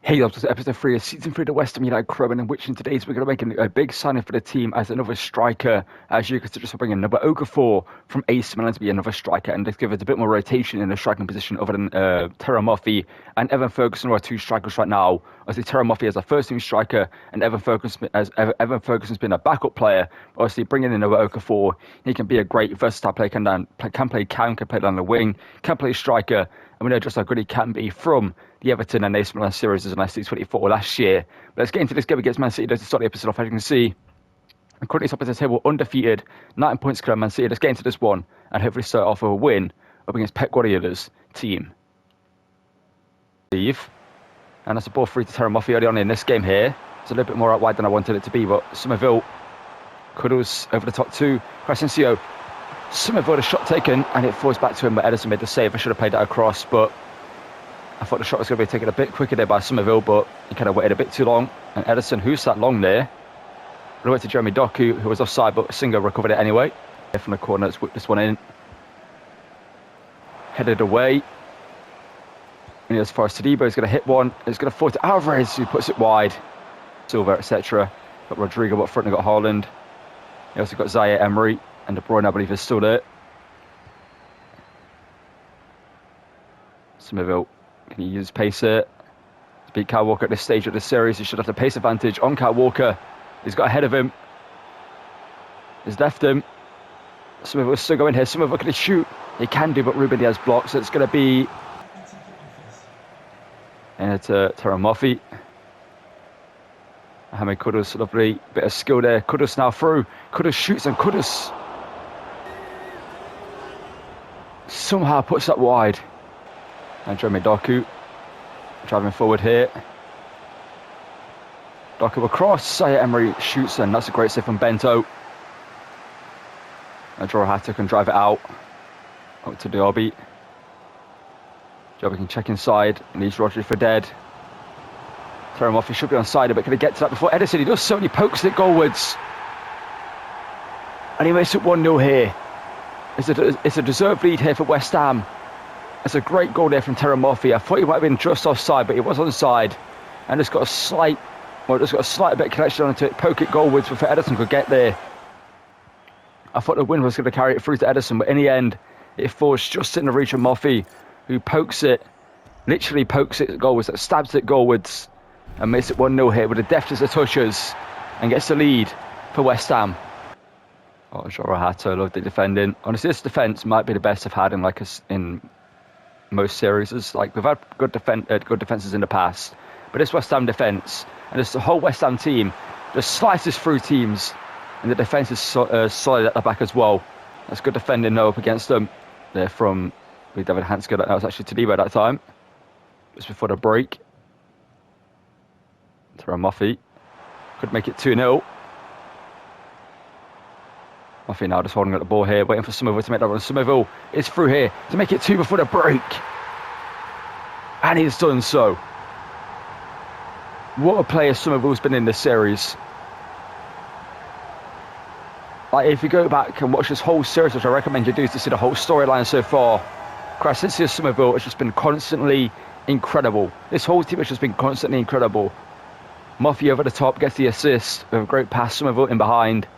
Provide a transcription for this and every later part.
Hey, guys, this is episode 3 of season 3 of the West Ham United Club, and in which in today's we're going to make a big signing for the team as another striker, as you consider just bringing another Okafor from AC Milan to be another striker, and just give us a bit more rotation in the striking position other than Terra Moffi and Evan Ferguson are our two strikers right now. Obviously, Terra Moffi as a first team striker, and Evan Ferguson's been a backup player. Obviously, bringing in another Okafor, he can be a great versatile player, can play down the wing, can play striker, and we know just how good he can be from the Everton and AC Milan series as an SC24 last year. But let's get into this game against Man City. Let's start the episode off. As you can see, currently top of the table, undefeated, 9 points clear Man City. Let's get into this one and hopefully start off with a win up against Pep Guardiola's team. And that's a ball free to Terra Moffi early on in this game here. It's a little bit more out wide than I wanted it to be, but Somerville, Kudos over the top two, Crescencio. Somerville, the shot taken, and it falls back to him, but Ederson made the save. I should have played that across, but I thought the shot was going to be taken a bit quicker there by Somerville, but he kind of waited a bit too long. And Ederson, who sat long there, went to Jeremy Doku, who was offside, but Singer recovered it anyway. From the corner, let's whip this one in. Headed away. And as far as Todibo, he's going to hit one. It's going to fall to Alvarez, who puts it wide. Silva, etc. Got Rodrigo up front, and got Haaland. He also got Zaire Emery, and De Bruyne, I believe, is still there. Somerville. Can he use pace here to beat Kyle Walker at this stage of the series? He should have the pace advantage on Kyle Walker. He's got ahead of him. He's left him. Somerville's still going here. Somerville can shoot. He can do, but Ruben Diaz blocks. So it's going to be to Terra Moffi. Mohamed Kudus, lovely bit of skill there. Kudus now through. Kudus shoots, and Kudus somehow puts that wide. And Jeremy Doku driving forward here. Doku across. Zaire Emery shoots, and that's a great save from Bento. And Jorahata can drive it out to Diaby. Diaby can check inside. Leaves Rodri for dead. Terra Moffi should be onside, but can he get to that before Ederson? He does so, and he pokes it goalwards. And he makes it 1-0 here. It's a deserved lead here for West Ham. It's a great goal there from Terra Moffi. I thought he might have been just offside, but he was onside. And just got a slight bit of connection onto it. Poke it goalwards before Ederson could get there. I thought the wind was going to carry it through to Ederson, but in the end, it falls just in the reach of Moffi, who literally pokes it goalwards, stabs it goalwards, and makes it 1-0 here with the deftest of touches, and gets the lead for West Ham. Oh, Jorahata, lovely defending. Honestly, this defence might be the best I've had in most series. We've had good defences in the past, but this West Ham defence and just the whole West Ham team just slices through teams, and the defence is solid at the back as well. That's good defending though up against them. They're from David Hanska. That was actually Todibo at that time, just before the break. Terra Moffi could make it 2-0. Moffi now just holding at the ball here, waiting for Somerville to make that run. Somerville is through here to make it 2 before the break. And he's done so. What a player Somerville's been in this series. If you go back and watch this whole series, which I recommend you do to see the whole storyline so far, Crescencio Somerville has just been constantly incredible. This whole team has just been constantly incredible. Moffi over the top gets the assist with a great pass. Somerville in behind.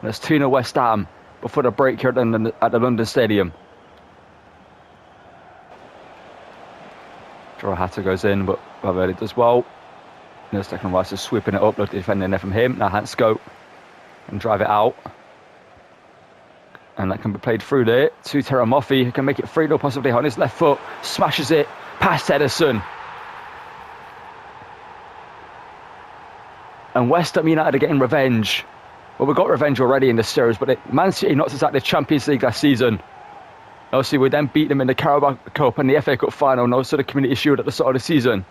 And it's 2-0 West Ham before the break here at the London Stadium. Jorahata goes in, but Valverde does well. No second Rice is sweeping it up, defending there from him. Now Hansko can drive it out. And that can be played through there to Terra Moffi, who can make it 3-0 possibly on his left foot. Smashes it past Ederson. And West Ham United are getting revenge. Well, we got revenge already in this series, but Man City knocked us out of the Champions League last season. Obviously, we then beat them in the Carabao Cup and the FA Cup final, and also the Community Shield at the start of the season.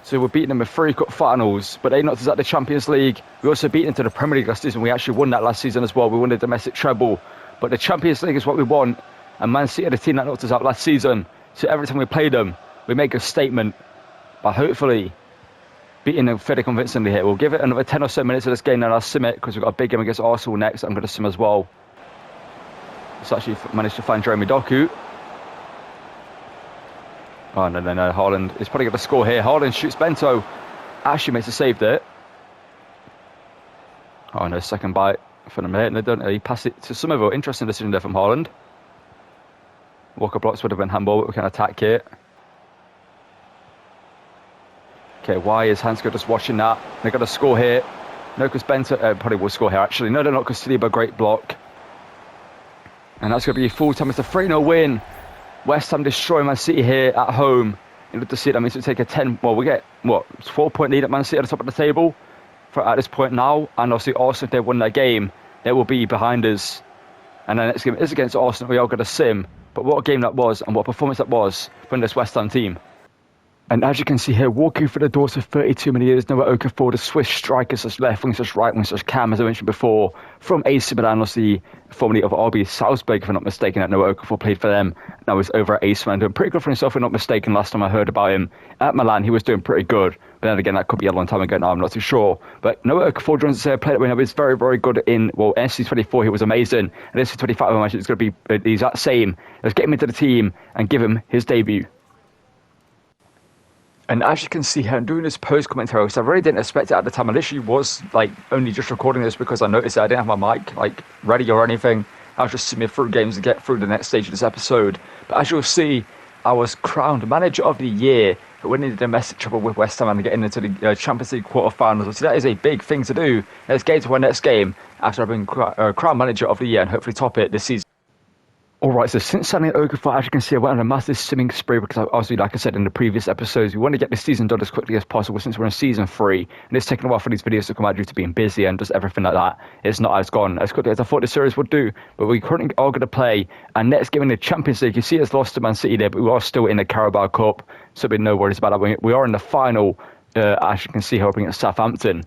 So we're beating them in 3 cup finals, but they knocked us out of the Champions League. We also beat them to the Premier League last season. We actually won that last season as well. We won the domestic treble. But the Champions League is what we want, and Man City are the team that knocked us out last season. So every time we play them, we make a statement by hopefully beating them fairly convincingly here. We'll give it another 10 or so minutes of this game, and I'll sim it because we've got a big game against Arsenal next. I'm going to sim as well. So actually managed to find Jeremy Doku. Oh, no. Haaland is probably going to score here. Haaland shoots Bento. Actually makes a save there. Oh, no. Second bite for the minute. No, don't he pass it to Somerville. Interesting decision there from Haaland. Walker blocks would have been handball, but we can attack here. Okay, why is Hansko just watching that? They're going to score here. No, because Bento probably will score here, actually. No, they're not, because Saliba, great block. And that's going to be full time. It's a 3-0 win. West Ham destroying Man City here at home. You look to see it, that means we take a 10... Well, we get, 12-point lead at Man City at the top of the table at this point now. And obviously, Arsenal, if they won their game, they will be behind us. And the next game is against Arsenal. We are going to sim. But what a game that was, and what a performance that was from this West Ham team. And as you can see here, walking through the doors for 32 minutes years, Noah Okafor, the Swiss striker, such left wing, such right wing, such Cam, as I mentioned before, from AC Milan, obviously formerly of RB Salzburg, if I'm not mistaken, that Noah Okafor played for them. Now he's over at AC Milan, doing pretty good for himself, if I'm not mistaken. Last time I heard about him at Milan, he was doing pretty good. But then again, that could be a long time ago now, I'm not too sure. But Noah Okafor joins us here, player that was very, very good in, SC24, he was amazing. And SC25, I imagine it's going to be the exact same. Let's get him into the team and give him his debut. And as you can see here, I'm doing this post commentary, because I really didn't expect it at the time. I literally was only just recording this because I noticed that I didn't have my mic ready or anything. I was just simming through games to get through the next stage of this episode. But as you'll see, I was crowned Manager of the Year for winning the domestic treble with West Ham and getting into the Champions League quarterfinals. So that is a big thing to do. Let's get into our next game after I've been crowned Manager of the Year and hopefully top it this season. Alright, so since signing Okafor, as you can see, I went on a massive simming spree because obviously, like I said in the previous episodes, we want to get this season done as quickly as possible since we're in season 3, and it's taken a while for these videos to come out due to being busy and just everything like that. It's not as gone as quickly as I thought the series would do, but we currently are going to play our next game in the Champions League. You see us lost to Man City there, but we are still in the Carabao Cup, so be no worries about that. We are in the final, as you can see, helping at Southampton.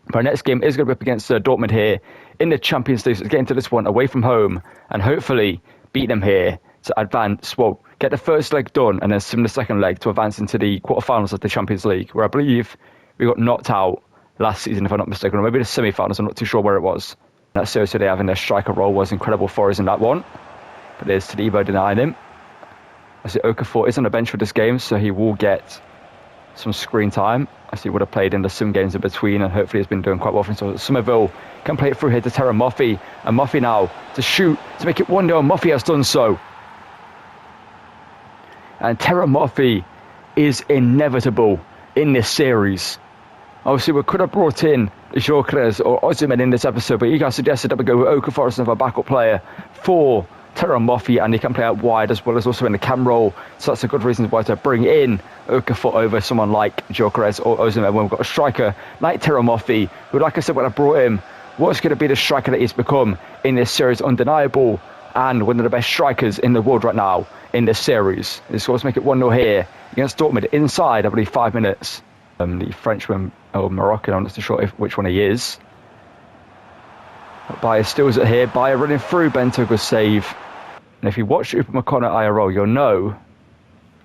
But our next game is going to be up against Dortmund here in the Champions League, so let's get into this one away from home, and hopefully beat them here to advance, get the first leg done and then sim the second leg to advance into the quarterfinals of the Champions League, where I believe we got knocked out last season, if I'm not mistaken, or maybe the semi-finals, I'm not too sure where it was. That series today having their striker role was incredible for us in that one, but there's Tadibo denying him. I see Okafor is on the bench for this game, so he will get some screen time, as he would have played in the sim games in between, and hopefully has been doing quite well for himself. Somerville can play it through here to Terra Moffi, and Moffi now to shoot to make it 1-0. Moffi has done so, and Terra Moffi is inevitable in this series. Obviously, we could have brought in Gyökeres or Osimhen in this episode, but you guys suggested that we go with Okafor as another backup player for Terra Moffi, and he can play out wide as well as also in the cam role, so that's a good reason why to bring in Okafor over someone like Gyökeres or Osimhen when we've got a striker like Terra Moffi, who, like I said when I brought him, was going to be the striker that he's become in this series, undeniable, and one of the best strikers in the world right now in this series. This will make it 1-0 here against Dortmund inside, I believe, 5 minutes. The Frenchman or Moroccan, I'm not too sure which one he is. Bayer steals it here. Bayer running through. Bento, good save. And if you watch Upamecano IRL, you'll know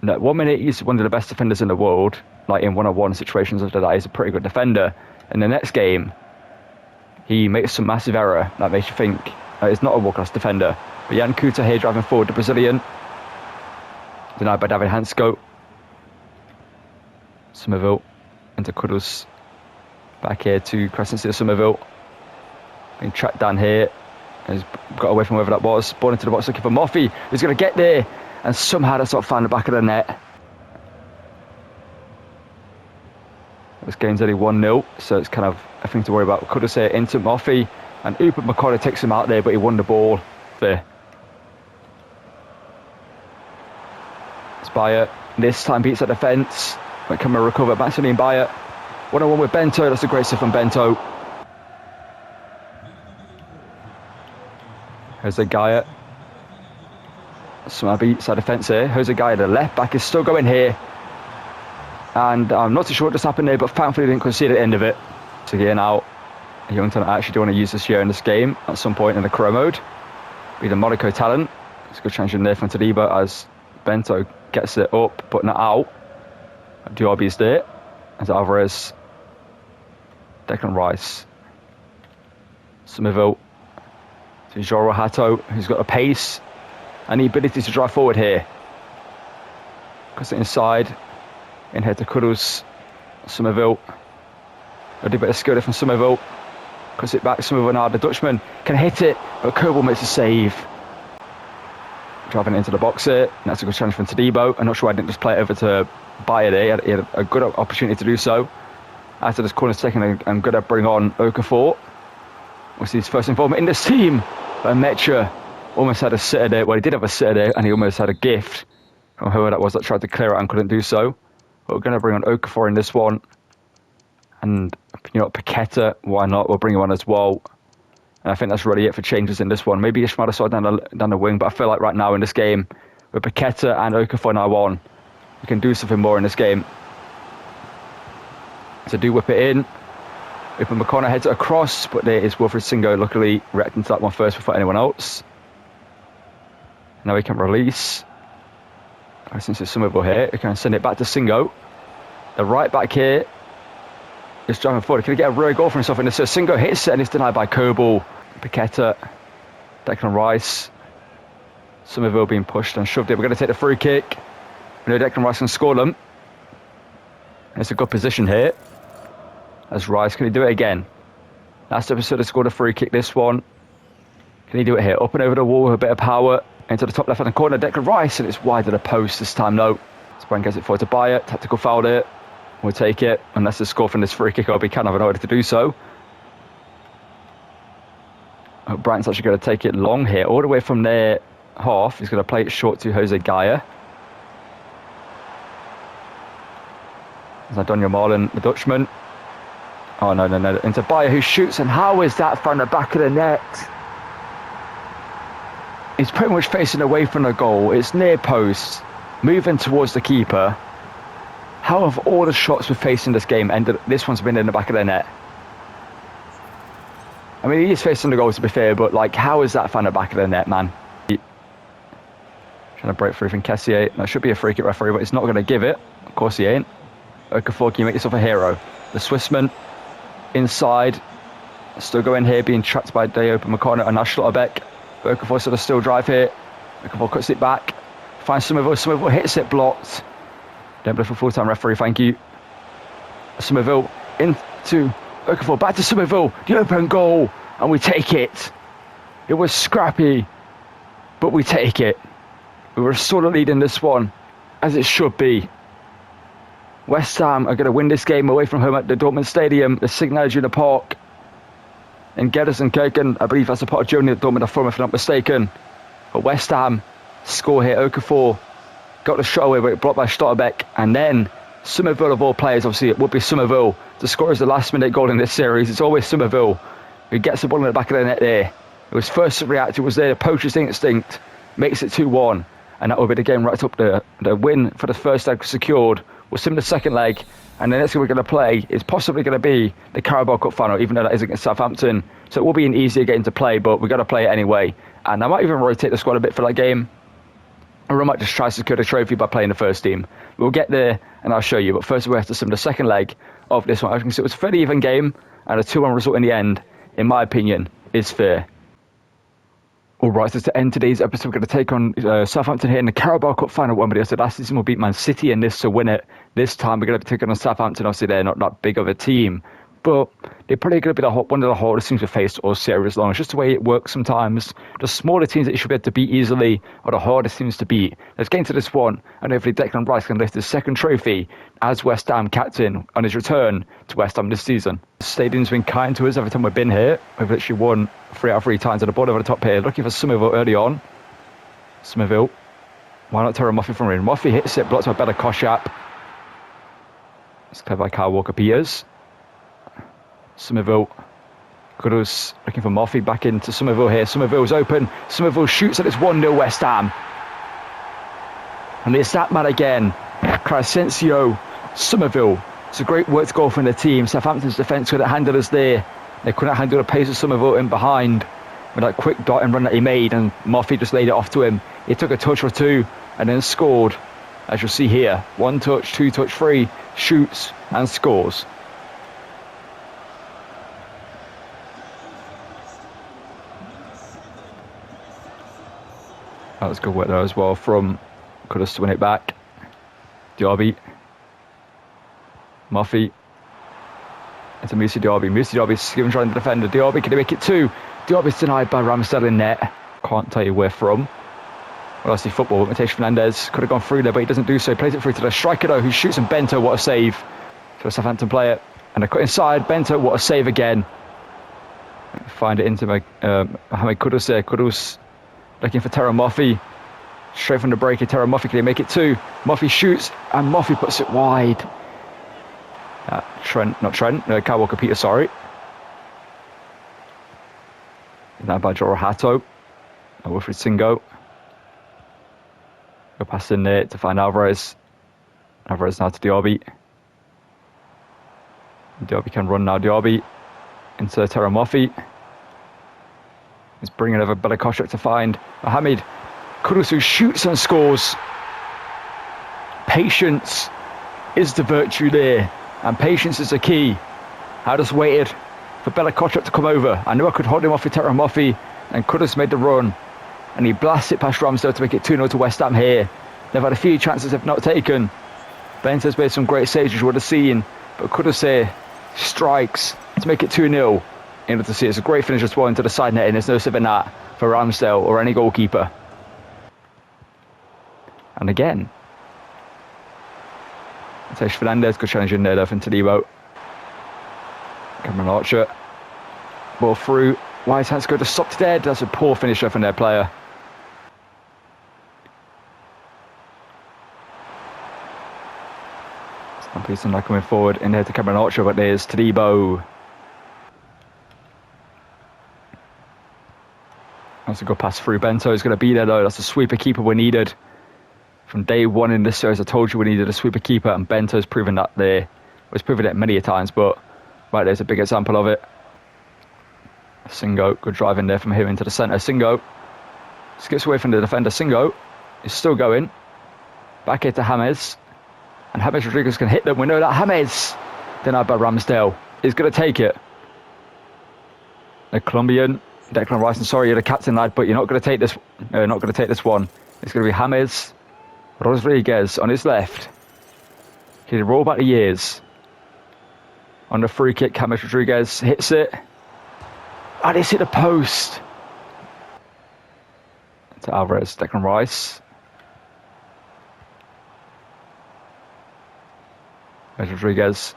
that 1 minute he's one of the best defenders in the world, like in one-on-one situations after that, he's a pretty good defender. And the next game, he makes some massive error that makes you think it's not a world-class defender. But Jan Kuta here driving forward, the Brazilian. Denied by David Hansko. Somerville into Kudus. Back here to Crescent City Somerville. Being tracked down here. He's got away from whoever that was. Ball into the box looking for Moffi, who's going to get there. And somehow that's not found the back of the net. This game's only 1-0, so it's kind of a thing to worry about. Kudus here into Moffi. And Upamecano takes him out there, but he won the ball. There. It's Bayer. This time beats the defence. But can we recover? Maximilian Bayer. 1-1 with Bento. That's a great stuff from Bento. Jose Gaia. Somehow beats our defence here. Jose Gaia, the left back, is still going here. And I'm not too sure what just happened there, but thankfully didn't concede at the end of it. So here now, Youngton, I actually do want to use this year in this game at some point in the career mode. Be the Monaco talent. It's a good change in there from Tadibo as Bento gets it up, but not out. Diaby's there. As Alvarez. Declan Rice. Somerville. To Joro Hato, who's got the pace and the ability to drive forward here. Cuts it inside. In here to Cuddles. Somerville. A bit of skill there from Somerville. Cuts it back. Somerville now. The Dutchman can hit it, but Kerbal makes a save. Driving it into the box here. And that's a good challenge from Tadibo. I'm not sure I didn't just play it over to Bayer there. He had a good opportunity to do so. After this corner taken, I'm going to bring on Okafor. We'll see his first involvement in this team. But Mecha almost had a sitter there. Well, he did have a sitter there, and he almost had a gift from whoever that was that tried to clear it and couldn't do so. But we're going to bring on Okafor in this one. And, you know, Paqueta, why not? We'll bring him on as well. And I think that's really it for changes in this one. Maybe Ishmael Assad down the wing, but I feel like right now in this game, with Paqueta and Okafor now on, we can do something more in this game. So do whip it in. Open McConnell heads it across, but there is Wilfred Singo luckily reacting to that one first before anyone else. Now we can release. Since it's Somerville here, we can send it back to Singo. The right back here is driving forward. Can he get a real goal for himself in this? So Singo hits it and it's denied by Kerbal. Paqueta, Declan Rice. Somerville being pushed and shoved in. We're going to take the free kick. We know Declan Rice can score them. It's a good position here. As Rice, can he do it again? Last episode, he scored a free kick. This one, can he do it here? Up and over the wall with a bit of power. Into the top left-hand corner, Declan Rice, and it's wide of the post this time, no. Sprang gets it forward to Bayer. Tactical foul there. We'll take it. Unless they score from this free kick, I'll be kind of annoyed to do so. Brighton's actually going to take it long here. All the way from their half. He's going to play it short to Jose Gaia. There's Adonio Marlon, the Dutchman. Oh, no. Into Bayer, who shoots, and how is that from the back of the net? He's pretty much facing away from the goal. It's near post, moving towards the keeper. How have all the shots we're facing this game ended? This one's been in the back of the net. I mean, he is facing the goal to be fair, but like, how is that from the back of the net, man? Trying to break free from Kessier. That should be a free kick referee, but he's not going to give it. Of course he ain't. Okafor, can you make yourself a hero? The Swissman inside. Still going here, being trapped by Diogo McConnell and now Schlotterbeck. Okafor sort of still drive here. Okafor cuts it back. Finds Somerville. Somerville hits it, blocked. Don't play for full-time referee, thank you. Somerville into Okafor. Back to Somerville. The open goal. And we take it. It was scrappy, but we take it. We were sort of leading this one, as it should be. West Ham are going to win this game away from home at the Dortmund Stadium, the Signal Iduna Park. In Gelsenkirchen, I believe that's a part of Germany that Dortmund are from, if I'm not mistaken. But West Ham score here. Okafor got the shot away, but blocked by Schlotterbeck. And then Somerville, of all players, obviously it would be Somerville to score as the last minute goal in this series. It's always Somerville who gets the ball in the back of the net there. It was first to react, it was there, the poacher's instinct, makes it 2-1. And that will be the game right up. The win for the first leg secured. We'll sim the second leg, and the next game we're going to play is possibly going to be the Carabao Cup final, even though that is against Southampton. So it will be an easier game to play, but we've got to play it anyway. And I might even rotate the squad a bit for that game, or I might just try to secure the trophy by playing the first team. We'll get there, and I'll show you. But first, we have to sim the second leg of this one. As you can see, it was a fairly even game, and a 2-1 result in the end, in my opinion, is fair. All right, so to end today's episode, we're going to take on Southampton here in the Carabao Cup final. One, but I said last season we'll beat Man City in this to win it. This time we're going to be taking on Southampton. Obviously, they're not that big of a team, but they're probably going to be one of the hardest teams to face all series long. It's just the way it works sometimes. The smaller teams that you should be able to beat easily are the hardest teams to beat. Let's get into this one, and hopefully Declan Rice can lift his second trophy as West Ham captain on his return to West Ham this season. The stadium's been kind to us every time we've been here. We've literally won 3 out of 3 times on the board over the top here. Looking for Somerville early on. Somerville. Why not Terry Murphy from Rain? Murphy hits it, blocked by Bella Koshap. It's clever by Kyle Walker-Peters. Somerville. Kudus looking for Murphy back into Somerville here. Somerville's open. Somerville shoots, and it's 1-0 West Ham. And it's that man again. Crescencio Somerville. It's a great work goal from the team. Southampton's defence couldn't handle us there. They couldn't handle the pace of Somerville in behind with that quick dot and run that he made, and Murphy just laid it off to him. He took a touch or two and then scored, as you'll see here. 1 touch, 2 touch, 3, shoots and scores. That was good work there as well from Kudus to win it back. Diaby. Muffy. Into Musa Diaby. Musa Diaby's giving trying to defend the Diaby. Can he make it 2? Diaby's denied by Ramsdale in net. Can't tell you where from. Well, I see football. Mateus Fernandes could have gone through there, but he doesn't do so. He plays it through to the striker though, who shoots, and Bento, what a save for a Southampton player. And they cut inside. Bento, what a save again. Find it into Mohamed Kudus there. Kudus looking for Terra Muffy. Straight from the break of Terra Muffy. Can he make it 2? Muffy shoots, and Muffy puts it wide. Kyle Walker-Peters, sorry. Now by Joro Hato. And Wilfried Singo. Go past in there to find Alvarez. Alvarez now to Diaby. Diaby can run now. Diaby into Terra Muffy. He's bringing over Bella Koshek to find Mohamed Kudus, who shoots and scores. Patience is the virtue there, and patience is the key. I just waited for Bella Koshek to come over. I knew I could hold him off with Terra Muffy, and Kudus made the run, and he blasts it past Ramsdale to make it 2-0 to West Ham here. They've had a few chances they've not taken. Bento's made some great saves, which you would have seen, but Kudus here strikes to make it 2-0. Able to see it's a great finish as well into the side net, and there's no saving that for Ramsdale or any goalkeeper. And again, Mateus Fernandes, good challenge in there though from Todibo. Cameron Archer, ball through. Wise hands go to stop dead. That's a poor finisher from their player. Stampede now coming forward in there to Cameron Archer, but there's Todibo. That's a good pass through. Bento is going to be there though. That's a sweeper keeper we needed. From day one in this series, I told you we needed a sweeper keeper, and Bento's proven that there. He's proven it many a times, but right there's a big example of it. Singo, good drive in there from him into the centre. Singo skips away from the defender. Singo is still going. Back here to James. And James Rodriguez can hit them. We know that James, denied by Ramsdale, is going to take it. The Colombian, Declan Rice, and sorry, you're the captain, lad, but you're not going to take this. Not going to take this one. It's going to be James Rodriguez on his left. He'll roll back the years. On the free kick, James Rodriguez hits it. And it's hit the post. To Alvarez, Declan Rice. James Rodriguez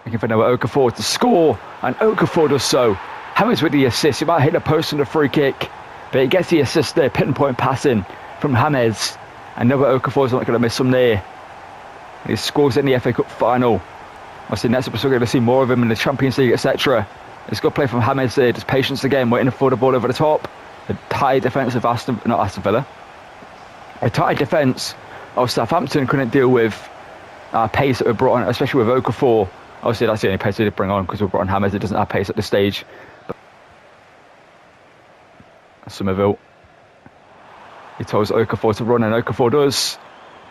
looking for Noah Okafor to score, and Okafor does so. James with the assist. He might hit the post on the free kick, but he gets the assist there. Pinpoint passing from James, and Noah Okafor's not going to miss him there. And he scores in the FA Cup final. Obviously, next episode we're going to see more of him in the Champions League, etc. It's good play from James there. Just patience again, waiting for the ball over the top. A tight defence of Aston Villa. A tight defence of Southampton couldn't deal with pace that we brought on, especially with Okafor. Obviously, that's the only pace we did bring on because we brought on James. It doesn't have pace at this stage. But Somerville. He tells Okafor to run, and Okafor does.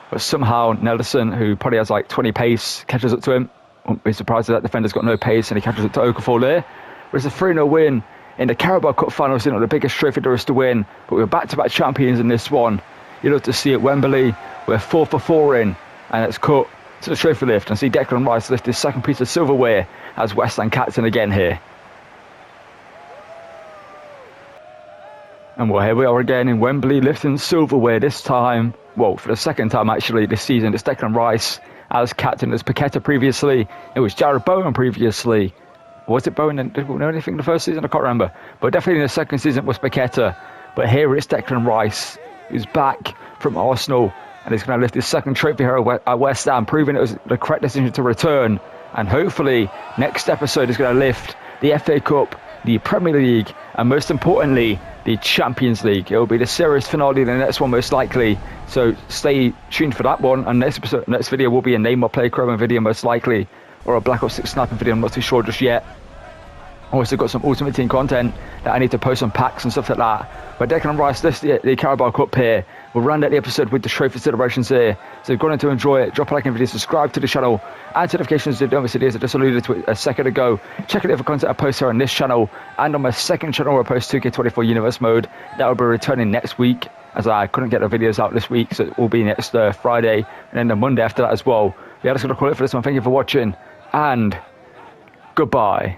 But somehow Nelson, who probably has like 20 pace, catches up to him. Won't be surprised if that defender's got no pace, and he catches up to Okafor there. But it's a 3-0 win in the Carabao Cup final. It's not the biggest trophy there is to win, but we're back-to-back champions in this one. You love to see it. Wembley, we're 4 for 4 in, and it's cut to the trophy lift. And see Declan Rice lift his second piece of silverware as West Ham captain again here. And well, here we are again in Wembley, lifting silverware this time. Well, for the second time actually this season. It's Declan Rice as captain. As Paqueta previously. It was Jared Bowen previously. Was it Bowen? Did we know anything in the first season? I can't remember. But definitely in the second season it was Paqueta. But here it's Declan Rice, who's back from Arsenal, and he's going to lift his second trophy here at West Ham, proving it was the correct decision to return. And hopefully next episode is going to lift the FA Cup, the Premier League, and most importantly, the Champions League. It will be the series finale, the next one most likely. So stay tuned for that one. And next video will be a Neymar play Chroma video most likely, or a Black Ops 6 sniping video. I'm not too sure just yet. Also got some Ultimate Team content that I need to post on packs and stuff like that. But Declan Rice, this the Carabao Cup here. We'll round out the episode with the trophy celebrations here. So if you've gone in to enjoy it, drop a like in the video, subscribe to the channel, and notifications to the other videos I just alluded to it a second ago. Check out the other content I post here on this channel and on my second channel where I post 2K24 Universe Mode. That will be returning next week, as I couldn't get the videos out this week, so it will be next Friday and then the Monday after that as well. Yeah, that's going to call it for this one. Thank you for watching, and goodbye.